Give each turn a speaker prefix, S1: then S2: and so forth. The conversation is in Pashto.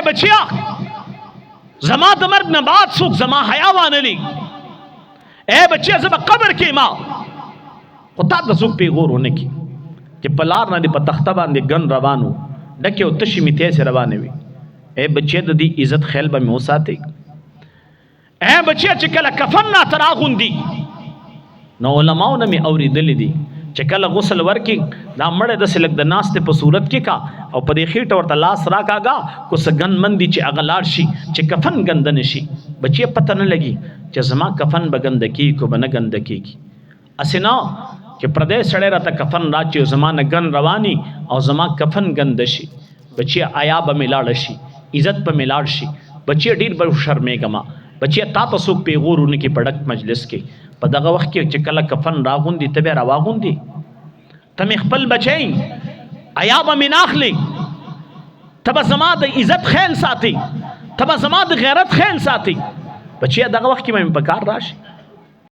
S1: اے بچیا زما د مرګ نه بعد څوک زما حیا وانلی اے بچیا زما قبر کې ما خو تا د څوک پیغور ونه کی چې په لار نه دی په تخته باندې ګن روانو ډکې او تشي می تیز روانه وي اے بچیا د دې عزت خیال به مې وساتي اے بچیا چې کله کفن نه تراغوندي نو علماء نه مې اوریدلې دي چې کله غسل ورکی دا مړه د سلک د ناس ته په صورت کې کا او په دې خېټه ورته لاس راکاګا کو سګن مندي چې اغلاړ شي چې کفن ګندن شي بچي پته نه لګي چې زما کفن بګند کی کو بنه گند کیږي اسنا چې پردیس سړی راته کفن راچي زما نه ګن رواني او زما کفن گند شي بچي آیا به ملاړ شي عزت په ملاړ شي بچي ډیر به شرمېګما بچي تا تاسو پیغورونه کې پړک مجلس کې په دغه وخت کې چې کله کفن راغوندي ته به راواغوندي ته مې خپل بچی آیا به مې ناخلی ته به زما د عزت خیال ساتي ته به زما د غیرت خیال ساتي بچی دغه وخت کې مې په کار راشي